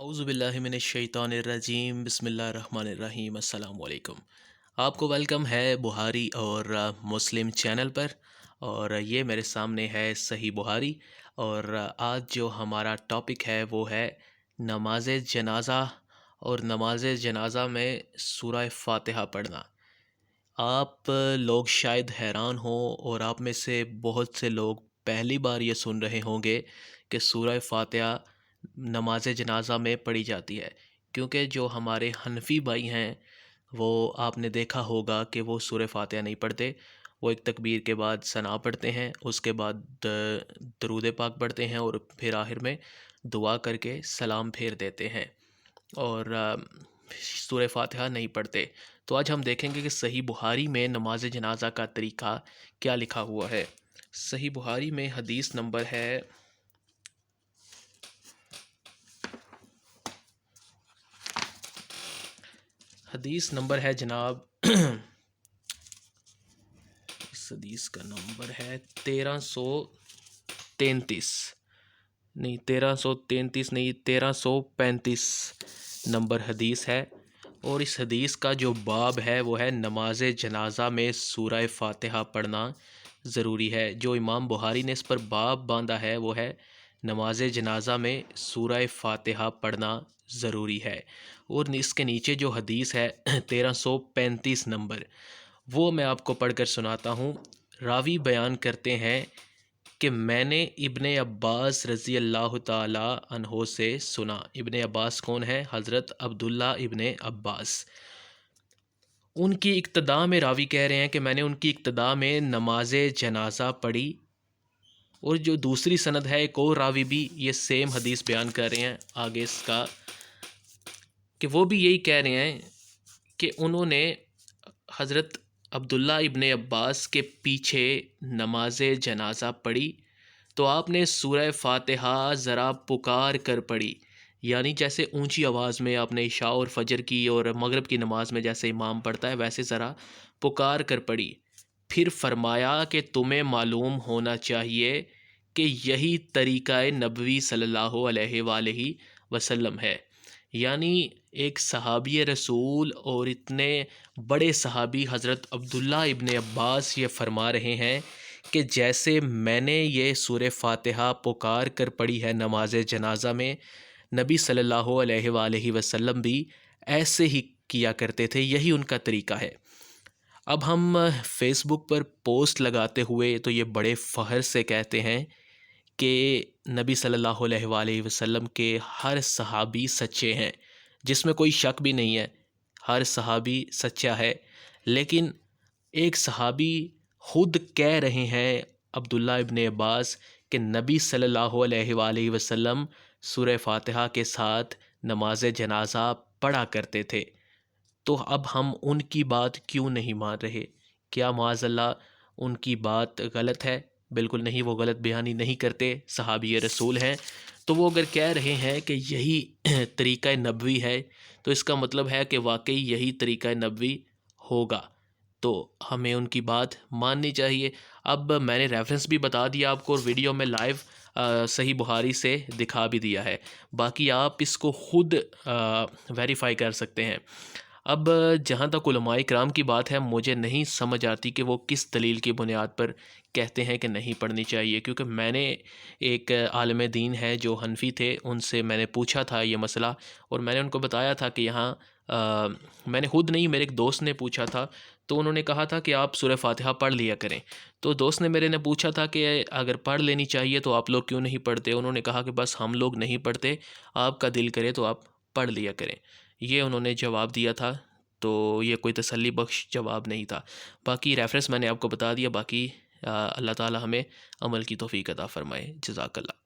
اعوذ باللہ من الشیطان الرجیم بسم اللہ الرحمن الرحیم السلام علیکم۔ آپ کو ویلکم ہے بخاری اور مسلم چینل پر، اور یہ میرے سامنے ہے صحیح بخاری، اور آج جو ہمارا ٹاپک ہے وہ ہے نماز جنازہ، اور نماز جنازہ میں سورہ فاتحہ پڑھنا۔ آپ لوگ شاید حیران ہوں، اور آپ میں سے بہت سے لوگ پہلی بار یہ سن رہے ہوں گے کہ سورہ فاتحہ نماز جنازہ میں پڑھی جاتی ہے، کیونکہ جو ہمارے حنفی بھائی ہیں وہ آپ نے دیکھا ہوگا کہ وہ سورہ فاتحہ نہیں پڑھتے۔ وہ ایک تکبیر کے بعد ثنا پڑھتے ہیں، اس کے بعد درود پاک پڑھتے ہیں، اور پھر آخر میں دعا کر کے سلام پھیر دیتے ہیں، اور سورہ فاتحہ نہیں پڑھتے۔ تو آج ہم دیکھیں گے کہ صحیح بخاری میں نماز جنازہ کا طریقہ کیا لکھا ہوا ہے۔ صحیح بخاری میں حدیث نمبر ہے جناب اس حدیث کا نمبر ہے 1333 نہیں 1333 نہیں 1335 نمبر حدیث ہے، اور اس حدیث کا جو باب ہے وہ ہے نماز جنازہ میں سورہ فاتحہ پڑھنا ضروری ہے۔ جو امام بخاری نے اس پر باب باندھا ہے وہ ہے نماز جنازہ میں سورہ فاتحہ پڑھنا ضروری ہے، اور اس کے نیچے جو حدیث ہے 1335 نمبر، وہ میں آپ کو پڑھ کر سناتا ہوں۔ راوی بیان کرتے ہیں کہ میں نے ابن عباس رضی اللہ تعالی عنہ سے سنا۔ ابن عباس کون ہے؟ حضرت عبداللہ ابن عباس۔ ان کی اقتداء میں راوی کہہ رہے ہیں کہ میں نے ان کی اقتداء میں نماز جنازہ پڑھی، اور جو دوسری سند ہے ایک اور راوی بھی یہ سیم حدیث بیان کر رہے ہیں آگے اس کا، کہ وہ بھی یہی کہہ رہے ہیں کہ انہوں نے حضرت عبداللہ ابن عباس کے پیچھے نماز جنازہ پڑھی، تو آپ نے سورہ فاتحہ ذرا پکار کر پڑھی، یعنی جیسے اونچی آواز میں آپ نے عشاء اور فجر کی اور مغرب کی نماز میں جیسے امام پڑھتا ہے ویسے ذرا پکار کر پڑھی۔ پھر فرمایا کہ تمہیں معلوم ہونا چاہیے کہ یہی طریقہ نبوی صلی اللہ علیہ وآلہ وسلم ہے۔ یعنی ایک صحابی رسول اور اتنے بڑے صحابی حضرت عبداللہ ابن عباس یہ فرما رہے ہیں کہ جیسے میں نے یہ سورہ فاتحہ پکار کر پڑھی ہے نماز جنازہ میں، نبی صلی اللہ علیہ وآلہ وسلم بھی ایسے ہی کیا کرتے تھے، یہی ان کا طریقہ ہے۔ اب ہم فیس بک پر پوسٹ لگاتے ہوئے تو یہ بڑے فخر سے کہتے ہیں کہ نبی صلی اللہ علیہ وآلہ وسلم کے ہر صحابی سچے ہیں، جس میں کوئی شک بھی نہیں ہے، ہر صحابی سچا ہے۔ لیکن ایک صحابی خود کہہ رہے ہیں عبداللہ ابن عباس کہ نبی صلی اللہ علیہ وآلہ وسلم سورہ فاتحہ کے ساتھ نماز جنازہ پڑھا کرتے تھے، تو اب ہم ان کی بات کیوں نہیں مان رہے؟ کیا معاذ اللہ ان کی بات غلط ہے؟ بالکل نہیں، وہ غلط بیانی نہیں کرتے، صحابی رسول ہیں۔ تو وہ اگر کہہ رہے ہیں کہ یہی طریقہ نبوی ہے تو اس کا مطلب ہے کہ واقعی یہی طریقہ نبوی ہوگا، تو ہمیں ان کی بات ماننی چاہیے۔ اب میں نے ریفرنس بھی بتا دیا آپ کو، اور ویڈیو میں لائیو صحیح بخاری سے دکھا بھی دیا ہے، باقی آپ اس کو خود ویریفائی کر سکتے ہیں۔ اب جہاں تک علماء کرام کی بات ہے، مجھے نہیں سمجھ آتی کہ وہ کس دلیل کی بنیاد پر کہتے ہیں کہ نہیں پڑھنی چاہیے، کیونکہ میں نے ایک عالم دین ہے جو حنفی تھے، ان سے میں نے پوچھا تھا یہ مسئلہ، اور میں نے ان کو بتایا تھا کہ یہاں میں نے خود نہیں، میرے ایک دوست نے پوچھا تھا، تو انہوں نے کہا تھا کہ آپ سورہ فاتحہ پڑھ لیا کریں۔ تو دوست نے میرے نے پوچھا تھا کہ اگر پڑھ لینی چاہیے تو آپ لوگ کیوں نہیں پڑھتے؟ انہوں نے کہا کہ بس ہم لوگ نہیں پڑھتے، آپ کا دل کرے تو آپ پڑھ لیا کریں، یہ انہوں نے جواب دیا تھا۔ تو یہ کوئی تسلی بخش جواب نہیں تھا۔ باقی ریفرنس میں نے آپ کو بتا دیا، باقی اللہ تعالی ہمیں عمل کی توفیق عطا فرمائے۔ جزاک اللہ۔